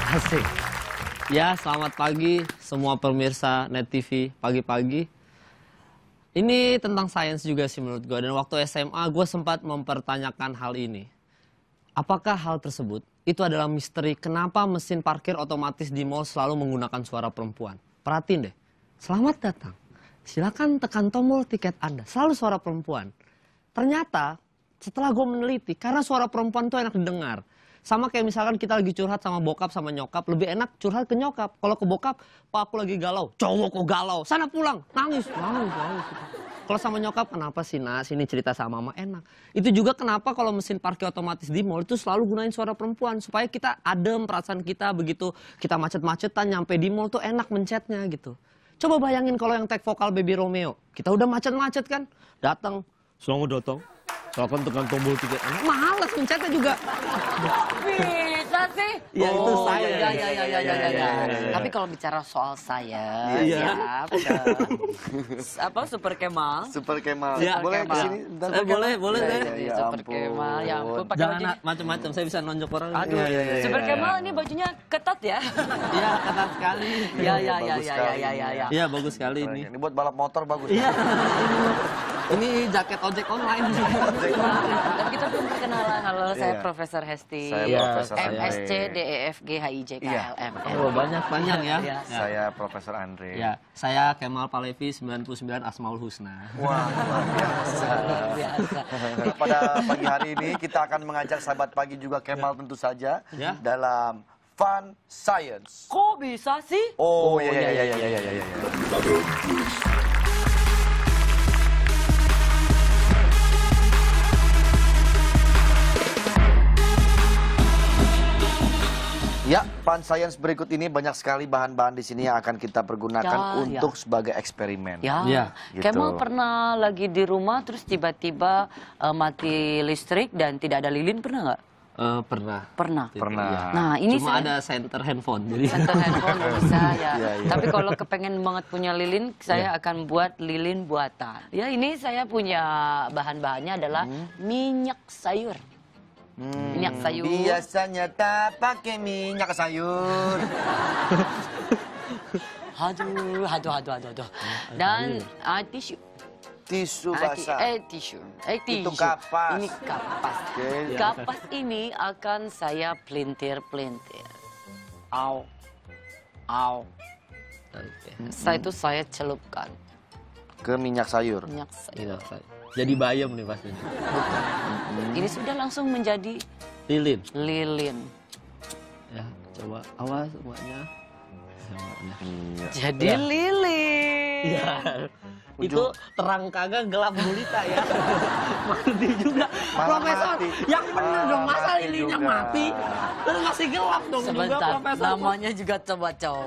Asik. Ya, selamat pagi semua pemirsa Net TV pagi-pagi. Ini tentang sains juga sih menurut gue. Dan waktu SMA gue sempat mempertanyakan hal ini. Apakah hal tersebut itu adalah misteri kenapa mesin parkir otomatis di mall selalu menggunakan suara perempuan? Perhatiin deh. Selamat datang. Silakan tekan tombol tiket Anda. Selalu suara perempuan. Ternyata setelah gue meneliti, karena suara perempuan tuh enak didengar. Sama kayak misalkan kita lagi curhat sama bokap sama nyokap, lebih enak curhat ke nyokap. Kalau ke bokap, Pak aku lagi galau. Cowok kok galau? Sana pulang. Nangis. Kalau sama nyokap, kenapa sih nak? Sini cerita sama mama, enak. Itu juga kenapa kalau mesin parkir otomatis di mall itu selalu gunain suara perempuan. Supaya kita adem perasaan kita begitu kita macet-macetan nyampe di mall tuh enak mencetnya gitu. Coba bayangin kalau yang tag vokal Baby Romeo. Kita udah macet-macet kan? Datang. Selamat datang. Silakan tekan tombol tiket Anda. Males mencetnya juga. Bisa sih? Ya itu saya. Ya. Tapi kalau bicara soal saya, apa Super Kemal? Super Kemal. Ya, boleh Kemal. kesini? Bentar, Boleh deh. Ya Super ampun. Kemal, ya ampun. Pakai Jangan baju- macam-macam, saya bisa nonjok orang. Aduh, Super Kemal ini bajunya ketat ya? Iya, ketat sekali. bagus sekali. Ya. Iya, bagus sekali Keren. ini. Ini buat balap motor bagus. Iya. Ini jaket ojek online. Tapi kita belum perkenalan. Halo, saya Iya. Profesor Hesti. Saya Iya. Profesor MSc, Andre. DEFG, HIJ, KLM. Oh, banyak ya. Iya. Saya Profesor Andre. Ya, saya Kemal Palevi 99 Asmaul Husna. Wah, luar biasa. Luar biasa. Pada pagi hari ini kita akan mengajak sahabat pagi juga Kemal tentu saja Ya. dalam Fun Science. Kok bisa sih? Oh, iya. Ya, Fun Science berikut ini banyak sekali bahan-bahan di sini yang akan kita pergunakan Ya, untuk sebagai eksperimen. Ya, Iya, gitu. Kemal pernah lagi di rumah terus tiba-tiba mati listrik dan tidak ada lilin, pernah nggak? Pernah. Pernah. Pernah. Iya. Nah, ini Cuma saya- ada center handphone. Jadi Center handphone nggak bisa ya. Iya. Tapi kalau kepengen banget punya lilin, saya akan buat lilin buatan. Ya, ini saya punya bahan-bahannya adalah minyak sayur. Minyak sayur. Biasanya tak pakai minyak sayur. Aduh. Dan tisu. Tisu basah. Tisu. Itu kapas. Ini kapas. Oke. Kapas ini akan saya pelintir-pelintir. Au. Setelah itu saya celupkan Ke minyak sayur. minyak sayur. Iya, jadi bayam nih pasti. Ini sudah langsung menjadi Lilin. lilin. Ya, coba awas semuanya. Semuanya. Iya. Jadi lilin. Iya. Itu terang kagak gelap gulita ya. Mati juga. Malah Profesor, mati. yang bener dong. Masa Mati lilinnya juga. mati? Terus masih gelap dong juga Sebentar, Profesor. namanya juga coba-coba.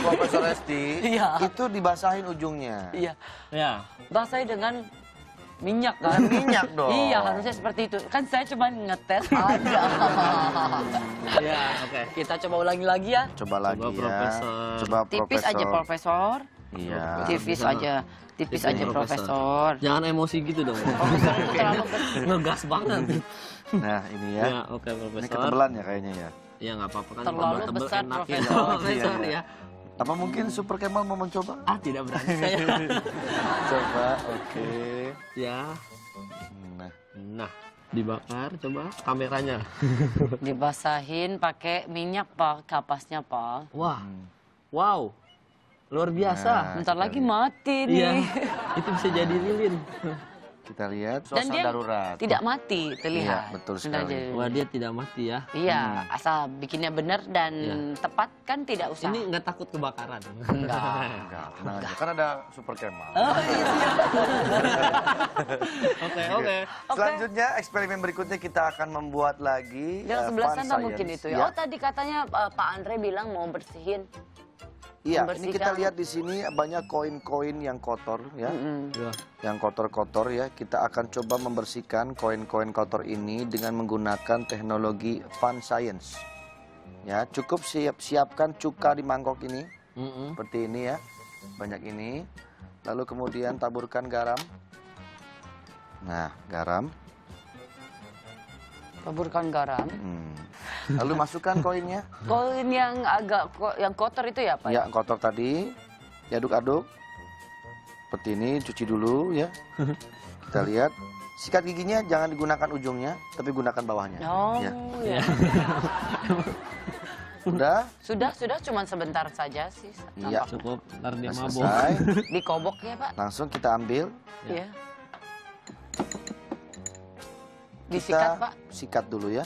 Profesor Esti, Iya. itu dibasahin ujungnya. Iya, Ya. basahi dengan minyak kan? Minyak dong. Iya, harusnya seperti itu. Kan saya cuma ngetes aja. Ya, oke. Kita coba ulangi lagi ya. Coba lagi ya. Profesor. Coba Tipis Profesor. aja Profesor. Iya. Tipis bisa. aja. Tipis Tipis, aja Profesor. Profesor. Jangan emosi gitu dong. Profesor itu terlalu Ngegas banget. Nah, ini ya. Ya, oke Ini Profesor. ketebelan ya kayaknya ya. Ya nggak apa-apa kan. Terlalu tebel besar, enak ya, Profesor. Profesor Iya, ya. Apa mungkin Super Kemal mau mencoba? Ah, tidak berani saya. Coba, oke. Ya. Nah, Nah, dibakar coba kameranya. dibasahin pakai minyak Pak, kapasnya Pak. Wah. Wow. Luar biasa. Nah, Bentar kita lagi lihat. mati Iya. nih. Itu bisa jadi lilin. Kita lihat Dan suasana dia darurat. tidak mati, terlihat. Iya, betul Sudah sekali. jadi- Wah, dia tidak mati ya. Iya, asal bikinnya benar dan Iya. tepat kan tidak usah. Ini nggak takut kebakaran. Enggak. Enggak, tenang aja. Kan ada Super Kemal. Oke. Selanjutnya eksperimen berikutnya kita akan membuat lagi Yang sebelah fun sana science. mungkin itu Iya. ya. Oh tadi katanya Pak Andre bilang mau bersihin. Iya, ini membersihkan. kita lihat di sini banyak koin-koin yang kotor ya. Ya. Yang kotor-kotor ya. Kita akan coba membersihkan koin-koin kotor ini dengan menggunakan teknologi Fun Science. Ya, cukup siapkan cuka di mangkok ini. Seperti ini ya. Banyak ini. Lalu kemudian taburkan garam. Nah, garam. Taburkan garam. Lalu masukkan koinnya. Koin yang agak yang kotor itu ya Pak? Ya, kotor tadi. Diaduk-aduk. Seperti ini, cuci dulu ya. Kita lihat. Sikat giginya jangan digunakan ujungnya, tapi gunakan bawahnya. Oh Ya. ya. Udah? Sudah cuman sebentar saja sih. Iya. Cukup, ntar dia Udah mabok. selesai. Dikobok ya Pak? Langsung kita ambil. Iya. Kita Disikat Pak? sikat dulu ya.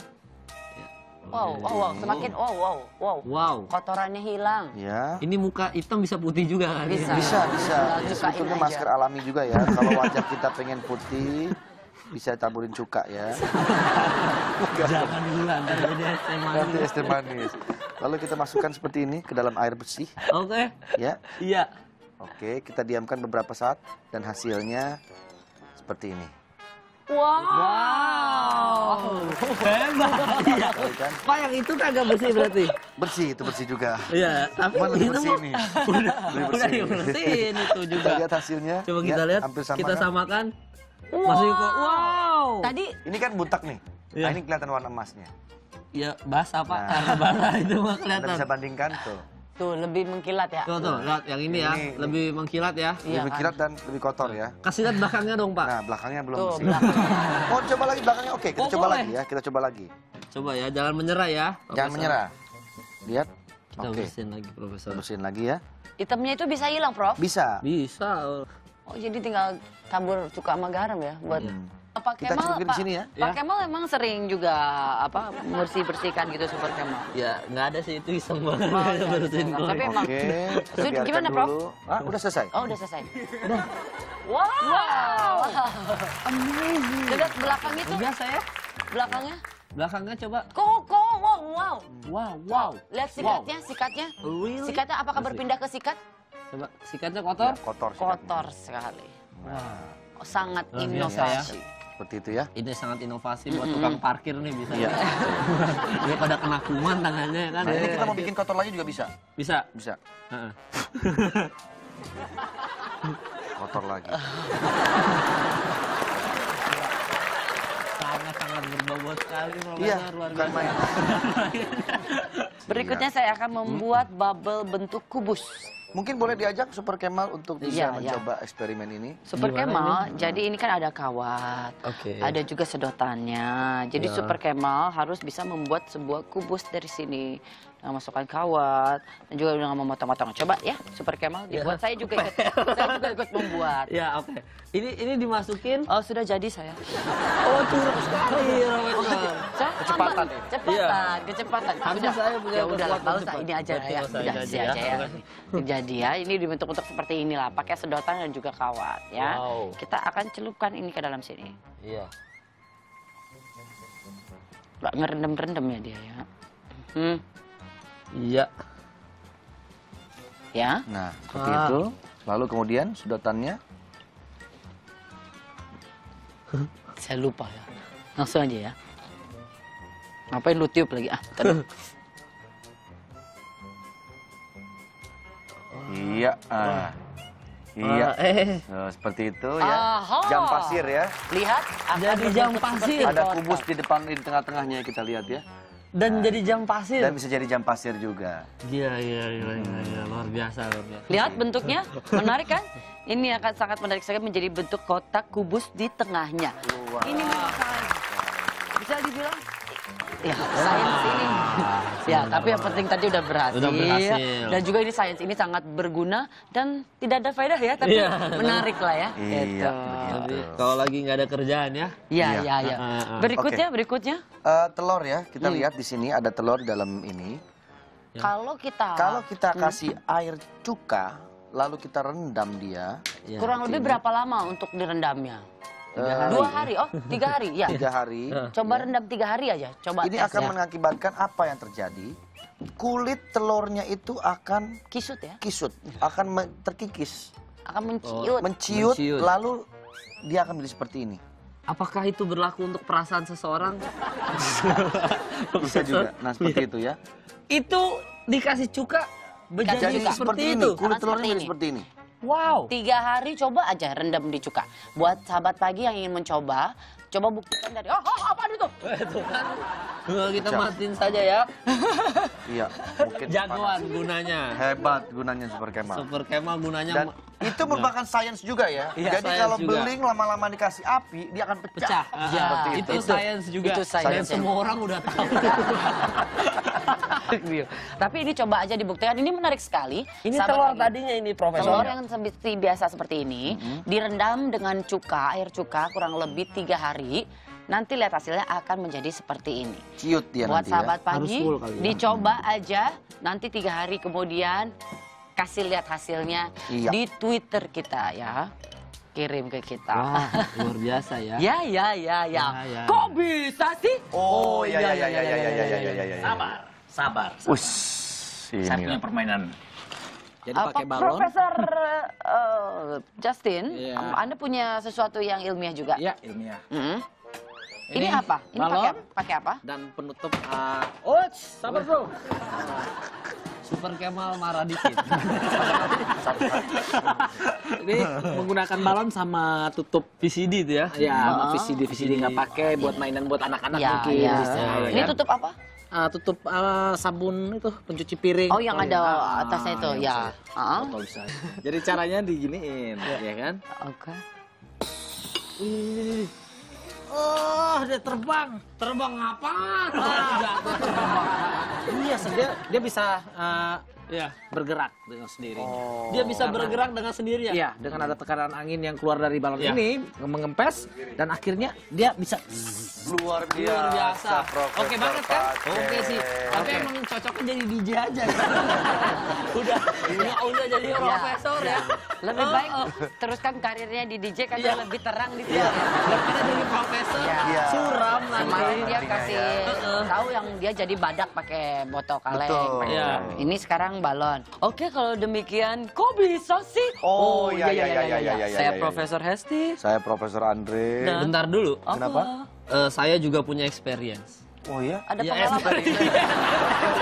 Wow, semakin wow. Wow. Kotorannya hilang. Ya. Ini muka hitam bisa putih juga kan? Bisa. Bisa. Tinggal Ini cukain sebetulnya aja. masker alami juga ya. Kalau wajah kita pengen putih, bisa taburin cuka ya. Jangan gula, ntar jadi es teh manis. Nanti es teh manis. Lalu kita masukkan seperti ini ke dalam air bersih. Oke. Ya. Iya. Oke, kita diamkan beberapa saat dan hasilnya seperti ini. Wow. Hebat. Iya. Tahu kan? Pak, yang itu kagak bersih berarti? Bersih, itu bersih juga. Iya, tapi Cuman lebih itu bersih mah nih. udah Lebih udah bersih. dibersihin itu Kita juga. lihat hasilnya. Coba ya, kita lihat, hampir sama kita kan? samakan. Masih kok. Wow. Tadi Ini kan butak nih. Iya. Nah, ini kelihatan warna emasnya. Ya basah Pak, Nah. karena basah itu mah Anda kelihatan. bisa bandingkan tuh. tuh lebih mengkilat ya. Tuh, lihat yang ini ya, Ini. lebih mengkilat ya. Iya Lebih kan? kilat dan lebih kotor ya. Kasih lihat belakangnya dong Pak. Nah, belakangnya belum Tuh, bersih. belakang. Oh, coba lagi belakangnya. Oke, kita Oh, coba boleh. lagi ya. Kita coba lagi. Coba ya, jangan menyerah ya. Jangan Profesor. menyerah. Lihat. Kita Oke. bersihin lagi Profesor. Bersihin lagi ya. Hitamnya itu bisa hilang, Prof. Bisa. Bisa. Oh, jadi tinggal tabur cuka sama garam ya buat Pak Kita Kemal, celupin di sini ya. Pak Kemal emang sering juga apa bersih-bersihkan gitu Super Kemal. Ya, nggak ada sih itu iseng banget. Oh, iya, bersihin iseng. kok. Tapi emang- Oke, kita biarkan Gimana, Prof? dulu. Ah, udah selesai. Oh, udah selesai. Wow. Amazing. Lihat belakang itu, Biasa ya. belakangnya. Belakangnya coba. Wow. Wow. Lihat sikatnya. Really? Sikatnya apakah berpindah ke sikat? Coba, sikatnya kotor? Ya, kotor sikatnya. Kotor sekali. Wah. Sangat Luar biasa ya. inovasi. Seperti itu ya. Ini sangat inovasi buat tukang parkir nih bisa. Iya. Dia pada kena kuman tangannya kan. Nah, ini kita mau bikin kotor lagi juga bisa. Bisa. Bisa. Heeh. Kotor lagi. Sangat-sangat berbobot sekali Profesor, Iya, luar bukan biasa. main. Berikutnya saya akan membuat bubble bentuk kubus. Mungkin boleh diajak Super Kemal untuk bisa Iya, mencoba eksperimen ini. Super Gimana Kemal, jadi ini kan ada kawat, Oke. ada juga sedotannya. Jadi Ya. Super Kemal harus bisa membuat sebuah kubus dari sini. Dengan masukkan kawat dan juga dengan memotong-motong. Coba ya, Super Kemal dibuat. Saya juga ikut membuat. Ya, oke. Ini dimasukin. Oh, sudah jadi saya. Oh, curug sekali Profesor. Kecepatan ya? Kecepatan. Harusnya saya punya Ya udah, kekuatan nggak usah, cepat. ini aja Berarti ya. nggak usah Udah, ini sih aja aja ya. ya. Ini jadi ya, ini dibentuk-bentuk seperti inilah, pakai sedotan dan juga kawat ya. Wow. Kita akan celupkan ini ke dalam sini. Iya. Nggak ngerendam-rendam ya dia ya. Iya. Ya. Nah, seperti itu. Lalu kemudian sedotannya. Saya lupa ya. Langsung aja ya. Ngapain lu tiup lagi? Ah, bentar. Iya. Iya. Seperti itu ya. Aha. Jam pasir ya. Lihat. akan Jadi berbentuk jam seperti pasir. Ada kotak. kubus di depan, di tengah-tengahnya kita lihat ya. Dan jadi jam pasir. Dan bisa jadi jam pasir juga. Iya, luar biasa, luar biasa. Lihat bentuknya, menarik kan? Ini akan sangat menarik sekali menjadi bentuk kotak kubus di tengahnya. Wow. Ini memang sains. Bisa dibilang, ya sains ini. Ya, tapi yang penting tadi udah berhasil. Udah berhasil. Dan juga ini sains ini sangat berguna dan tidak ada faedah ya, tapi Iya. menarik lah ya. Iya, Gitu. begitu. Tapi kalau lagi nggak ada kerjaan ya. Iya, Iya. iya, iya. Berikutnya. Telur ya. Kita lihat di sini ada telur dalam ini. Ya. Kalau kita Kalau kita kasih air cuka, lalu kita rendam dia. Ya. kurang lebih berapa lama untuk direndamnya? 2 hari, oh 3 hari, ya. 3 hari. Coba rendam 3 hari aja, coba Ini tes akan ya. mengakibatkan apa yang terjadi? Kulit telurnya itu akan Kisut ya, kisut, akan terkikis, akan menciut. menciut, Menciut. lalu dia akan menjadi seperti ini. Apakah itu berlaku untuk perasaan seseorang? Bisa juga. Nah, seperti itu ya. Itu dikasih cuka Jadi menjadi Jadi seperti seperti itu. ini, kulit Akan telurnya seperti menjadi ini. seperti ini. Wow. 3 hari coba aja rendam di cuka. Buat sahabat pagi yang ingin mencoba, coba buktikan dari, apa itu? Itu kan. Kita matiin saja ya. Iya, mungkin Jagoan gunanya. hebat gunanya Super Kemal. Super Kemal gunanya Dan itu merupakan sains juga ya. Iya, Jadi sains kalau juga. beling lama-lama dikasih api, dia akan pecah. pecah. Ya, Seperti itu itu. sains juga. Itu sains. Dan semua orang udah tahu. Tapi ini coba aja dibuktikan. Ini menarik sekali. Ini Sahabat telur pagi. tadinya ini Profesor. Telur yang seperti biasa seperti ini, direndam dengan cuka, air cuka kurang lebih 3 hari. Nanti lihat hasilnya akan menjadi seperti ini. Ciut dia Buat nanti sahabat ya. pagi, Harus full kali ya. dicoba aja. Nanti 3 hari kemudian kasih lihat hasilnya Iya. di Twitter kita ya. Kirim ke kita. Wah, luar biasa ya. Ya. Ya. Kok bisa sih? Oh, iya. Sabar. Ush, Saya punya ini. permainan. Jadi Apa pakai balon. Profesor Justin, Iya. Anda punya sesuatu yang ilmiah juga? Iya, ilmiah. Mm. Ini apa? Ini balon pakai apa? dan penutup. Sabar bro. Super Kemal marah dikit. Ini menggunakan balon sama tutup. VCD itu ya. Ya, VCD nggak pakai buat mainan buat anak-anak Ya, mungkin. ya. Bisa, ya Ini kan? tutup apa? Tutup sabun itu pencuci piring. Oh, yang ada atasnya itu, ya. Ah. Botol bisa. Jadi caranya diginiin, ya kan? Oke. Oh, dia terbang. Terbang apaan? Iya, dia bisa Ya. bergerak dengan sendirinya. Dia bisa bergerak dengan sendirinya. Iya, dengan ada tekanan angin yang keluar dari balon Iya. ini mengempes dan akhirnya dia bisa Luar Luar biasa. Profesor Oke banget kan? Pace. Oke sih. Tapi emang cocoknya jadi DJ aja. udah jadi profesor ya. Lebih baik teruskan karirnya di DJ kan dia lebih terang di sini. Iya. Daripada jadi profesor Iya. suram Kemarin nanti. dia kasih tahu yang dia jadi badak pakai botol kaleng. Betul. pakai Iya. kaleng. Ini sekarang balon. Oke, kalau demikian, kok bisa sih? Oh, iya. Saya Profesor Hesti. Saya Profesor Andre. Dan- Bentar dulu. Kenapa? Saya juga punya experience. Oh ya? Ada Ya, pengalaman.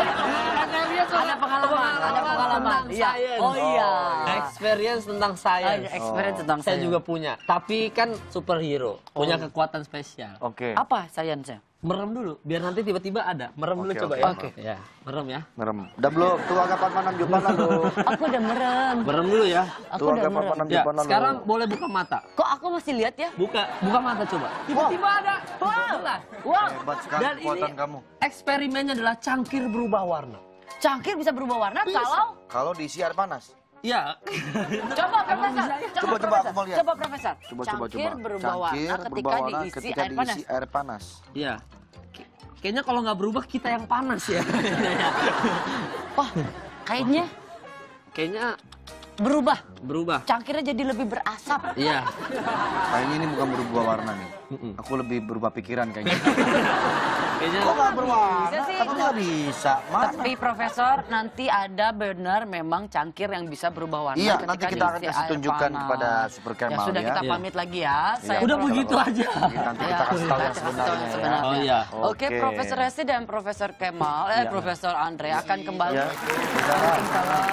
Ada pengalaman. Ada pengalaman. Tentang Iya. science. Oh iya. Experience tentang science. Ada experience tentang Saya science. juga punya. Tapi kan superhero, punya kekuatan spesial. Oke. Apa sainsnya? Merem dulu, biar nanti tiba-tiba ada. Merem dulu Oke, coba oke. ya. Oke. Ya, merem ya. Merem. Udah belum? Tuh agak papanan jupan lalu. Aku udah merem. Merem dulu ya. Aku Tuh udah agak merem. papanan Ya, jupan lalu. sekarang boleh buka mata. Kok aku masih lihat ya? Buka mata coba. Tiba-tiba ada. Betulan. Wow. Hebat sekali Dan kekuatan ini kamu. eksperimennya adalah cangkir berubah warna. Cangkir bisa berubah warna kalau Kalau diisi air panas. Iya. coba Profesor. Coba, Profesor. aku mau lihat. Coba Profesor. Coba. Cangkir berubah warna Cangkir ketika berubah warna diisi ketika air panas. diisi air panas. Iya. Kayaknya kalau nggak berubah kita yang panas ya. Wah, kayaknya Kayaknya berubah. berubah. Cangkirnya jadi lebih berasap. Iya. Kayaknya ini bukan berubah warna nih. Aku lebih berubah pikiran kayaknya. Kayaknya Kok nggak berwarna? Bisa sih. Aku nggak bisa. Mana? Tapi Profesor, nanti ada benar memang cangkir yang bisa berubah warna. Iya, ketika nanti kita akan diisi kasih air tunjukkan panas. kepada Super Kemal Ya sudah ya. kita Iya. pamit lagi ya. Saya Udah Prof- begitu aja. Nanti kita kasih tahu yang sebenarnya. Oh iya. Oke, Profesor Hesti dan Profesor Kemal, Profesor Andre akan kembali. Ya.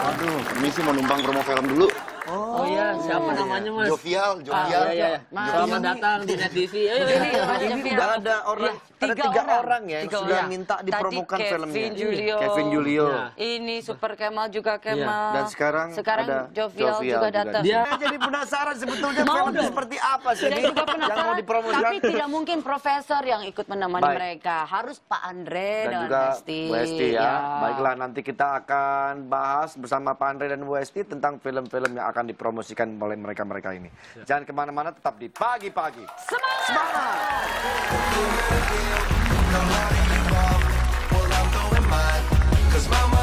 Waduh, permisi mau numpang promo film dulu. Oh iya, siapa namanya Mas? Jovial, Ah, Jovial. iya. Mas. Selamat datang di Net TV. Ayo, Ini ayo. Mas Ini Jovial. udah ada orang, Iya, ada tiga orang ya yang Tiga sudah orang. minta dipromokan Tadi filmnya. Kevin Julio. Kevin Julio. Nah. Ini Super Kemal juga Kemal. Dan sekarang ada Jovial Jovial juga juga. datang. Dia Saya jadi penasaran sebetulnya Mau film dong. seperti apa sih Saya ini juga yang mau penasaran, dipromosikan. tapi tidak mungkin Profesor yang ikut menemani Baik. mereka. Harus Pak Andre Dan dan juga Hesti. Bu Esti ya. Baiklah, nanti kita akan bahas bersama Pak Andre dan Bu Esti tentang film-film yang akan dipromosikan oleh mereka-mereka ini. Jangan kemana-mana, tetap di Pagi-Pagi. Semangat! Well, I'm doing mine, 'cause mama